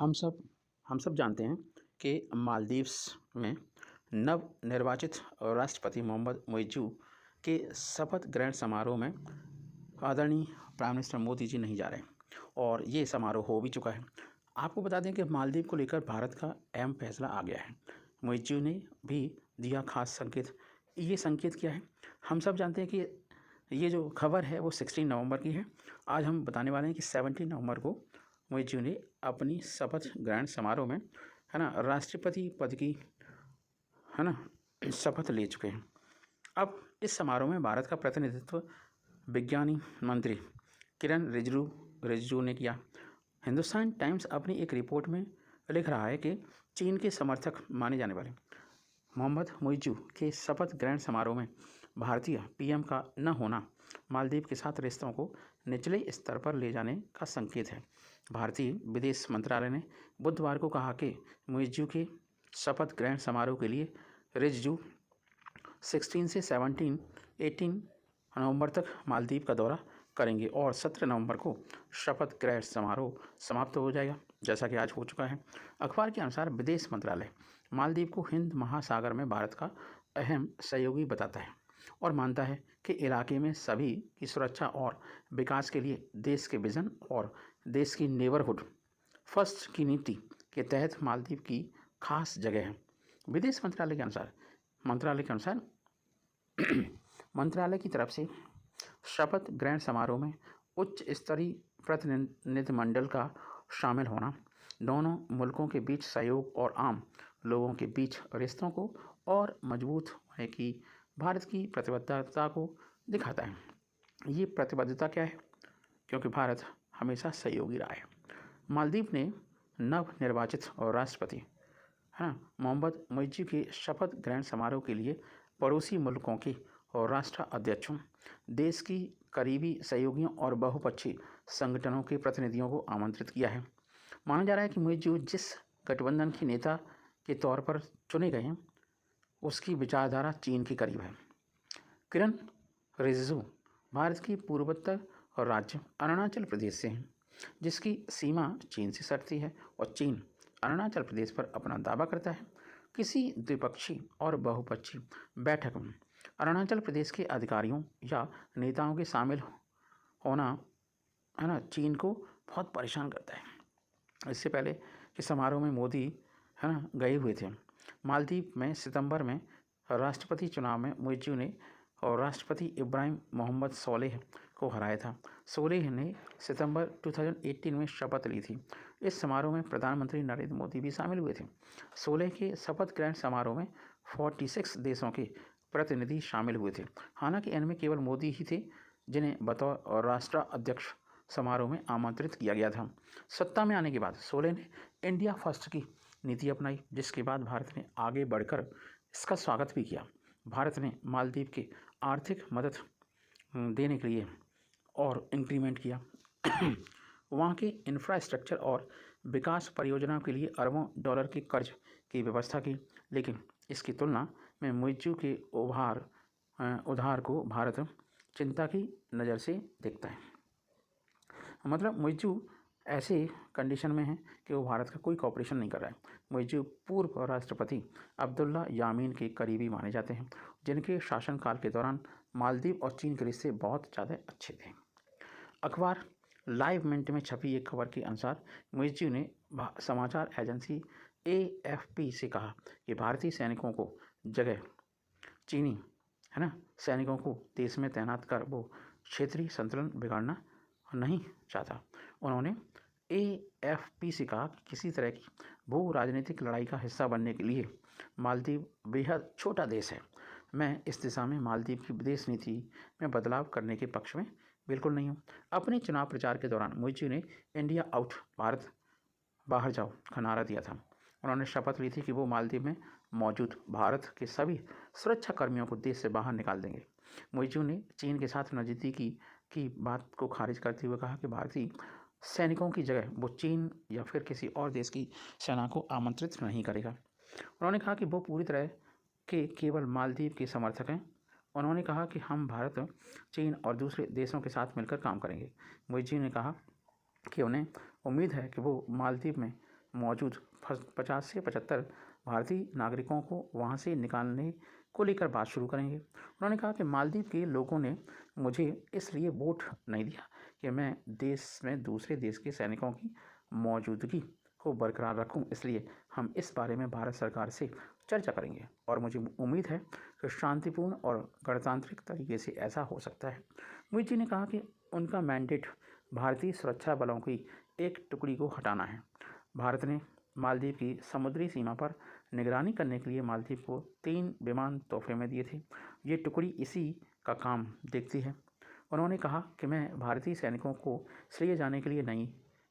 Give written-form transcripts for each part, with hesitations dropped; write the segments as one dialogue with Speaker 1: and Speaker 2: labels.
Speaker 1: हम सब हम सब जानते हैं कि मालदीव्स में नवनिर्वाचित राष्ट्रपति मोहम्मद मुइज़्ज़ू के शपथ ग्रहण समारोह में आदरणीय प्राइम मिनिस्टर मोदी जी नहीं जा रहे और ये समारोह हो भी चुका है। आपको बता दें कि मालदीव को लेकर भारत का अहम फैसला आ गया है। मुइज़्ज़ू ने भी दिया खास संकेत। ये संकेत क्या है? हम सब जानते हैं कि ये जो खबर है वो 16 नवंबर की है। आज हम बताने वाले हैं कि 17 नवंबर को मुइज़्ज़ू ने अपनी शपथ ग्रहण समारोह में राष्ट्रपति पद की शपथ ले चुके हैं। अब इस समारोह में भारत का प्रतिनिधित्व विज्ञानी मंत्री किरण रिजिजू ने किया। हिंदुस्तान टाइम्स अपनी एक रिपोर्ट में लिख रहा है कि चीन के समर्थक माने जाने वाले मोहम्मद मुइज़्ज़ू के शपथ ग्रहण समारोह में भारतीय पीएम का न होना मालदीव के साथ रिश्तों को निचले स्तर पर ले जाने का संकेत है। भारतीय विदेश मंत्रालय ने बुधवार को कहा कि मुइज़्ज़ू के शपथ ग्रहण समारोह के लिए रिजिजू 16 से 18 नवंबर तक मालदीव का दौरा करेंगे और 17 नवंबर को शपथ ग्रहण समारोह समाप्त हो जाएगा, जैसा कि आज हो चुका है। अखबार के अनुसार विदेश मंत्रालय मालदीव को हिंद महासागर में भारत का अहम सहयोगी बताता है और मानता है कि इलाके में सभी की सुरक्षा और विकास के लिए देश के विजन और देश की नेबरहुड फर्स्ट की नीति के तहत मालदीव की खास जगह है। विदेश मंत्रालय के अनुसार मंत्रालय की तरफ से शपथ ग्रहण समारोह में उच्च स्तरीय प्रतिनिधिमंडल का शामिल होना दोनों मुल्कों के बीच सहयोग और आम लोगों के बीच रिश्तों को और मजबूत होने की भारत की प्रतिबद्धता को दिखाता है। ये प्रतिबद्धता क्या है? क्योंकि भारत हमेशा सहयोगी रहा है। मालदीव ने नवनिर्वाचित राष्ट्रपति मोहम्मद मुइज़्ज़ू के शपथ ग्रहण समारोह के लिए पड़ोसी मुल्कों के और राष्ट्र अध्यक्षों, देश की करीबी सहयोगियों और बहुपक्षीय संगठनों के प्रतिनिधियों को आमंत्रित किया है। माना जा रहा है कि मुइज़्ज़ू जिस गठबंधन के नेता के तौर पर चुने गए हैं उसकी विचारधारा चीन के करीब है। किरण रिजिजू भारत की पूर्वोत्तर राज्य अरुणाचल प्रदेश से हैं, जिसकी सीमा चीन से सटती है और चीन अरुणाचल प्रदेश पर अपना दावा करता है। किसी द्विपक्षीय और बहुपक्षीय बैठक में अरुणाचल प्रदेश के अधिकारियों या नेताओं के शामिल होना चीन को बहुत परेशान करता है। इससे पहले कि समारोह में मोदी गए हुए थे। मालदीव में सितंबर में राष्ट्रपति चुनाव में मुइज़्ज़ू ने और राष्ट्रपति इब्राहिम मोहम्मद सोलेह को हराया था। सोलेह ने सितंबर 2018 में शपथ ली थी। इस समारोह में प्रधानमंत्री नरेंद्र मोदी भी शामिल हुए थे। सोलेह के शपथ ग्रहण समारोह में 46 देशों के प्रतिनिधि शामिल हुए थे। हालांकि इनमें केवल मोदी ही थे जिन्हें बतौर राष्ट्र अध्यक्ष समारोह में आमंत्रित किया गया था। सत्ता में आने के बाद सोलेह ने इंडिया फर्स्ट की नीति अपनाई, जिसके बाद भारत ने आगे बढ़कर इसका स्वागत भी किया। भारत ने मालदीव के आर्थिक मदद देने के लिए और इंक्रीमेंट किया। वहाँ के इंफ्रास्ट्रक्चर और विकास परियोजनाओं के लिए अरबों डॉलर के कर्ज की व्यवस्था की, लेकिन इसकी तुलना में मुइज़्ज़ू के उधार को भारत चिंता की नज़र से देखता है। मतलब मुइज़्ज़ू ऐसे कंडीशन में है कि वो भारत का कोई कॉपरेशन नहीं कर रहा है। मुइज़्ज़ू पूर्व राष्ट्रपति अब्दुल्ला यामीन के करीबी माने जाते हैं, जिनके शासनकाल के दौरान मालदीव और चीन के रिश्ते बहुत ज़्यादा अच्छे थे। अखबार लाइव मिनट में छपी एक खबर के अनुसार मुइज़्ज़ू ने समाचार एजेंसी AFP से कहा कि भारतीय सैनिकों को जगह चीनी सैनिकों को देश में तैनात कर वो क्षेत्रीय संतुलन बिगाड़ना नहीं चाहता। उन्होंने AFP से कहा कि किसी तरह की भू राजनीतिक लड़ाई का हिस्सा बनने के लिए मालदीव बेहद छोटा देश है। मैं इस दिशा में मालदीव की विदेश नीति में बदलाव करने के पक्ष में बिल्कुल नहीं हूँ। अपने चुनाव प्रचार के दौरान मुइज़्ज़ू ने इंडिया आउट, भारत बाहर जाओ का नारा दिया था। उन्होंने शपथ ली थी कि वो मालदीव में मौजूद भारत के सभी सुरक्षा कर्मियों को देश से बाहर निकाल देंगे। मुइज़्ज़ू ने चीन के साथ नज़दीकी की बात को खारिज करते हुए कहा कि भारतीय सैनिकों की जगह वो चीन या फिर किसी और देश की सेना को आमंत्रित नहीं करेगा। उन्होंने कहा कि वो पूरी तरह के केवल मालदीव के समर्थक हैं। उन्होंने कहा कि हम भारत, चीन और दूसरे देशों के साथ मिलकर काम करेंगे। मुइज़्ज़ू ने कहा कि उन्हें उम्मीद है कि वो मालदीव में मौजूद 50 से 75 भारतीय नागरिकों को वहाँ से निकालने को लेकर बात शुरू करेंगे। उन्होंने कहा कि मालदीव के लोगों ने मुझे इसलिए वोट नहीं दिया कि मैं देश में दूसरे देश के सैनिकों की मौजूदगी को बरकरार रखूं, इसलिए हम इस बारे में भारत सरकार से चर्चा करेंगे और मुझे उम्मीद है कि शांतिपूर्ण और गणतांत्रिक तरीके से ऐसा हो सकता है। मुइज़ ने कहा कि उनका मैंडेट भारतीय सुरक्षा बलों की एक टुकड़ी को हटाना है। भारत ने मालदीव की समुद्री सीमा पर निगरानी करने के लिए मालदीव को 3 विमान तोहफे में दिए थे। ये टुकड़ी इसी का काम देखती है। उन्होंने कहा कि मैं भारतीय सैनिकों को इसलिए जाने के लिए नहीं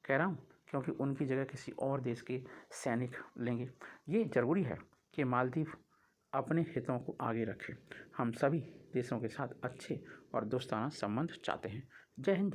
Speaker 1: कह रहा हूँ क्योंकि उनकी जगह किसी और देश के सैनिक लेंगे। ये ज़रूरी है कि मालदीव अपने हितों को आगे रखे। हम सभी देशों के साथ अच्छे और दोस्ताना संबंध चाहते हैं। जय हिंद।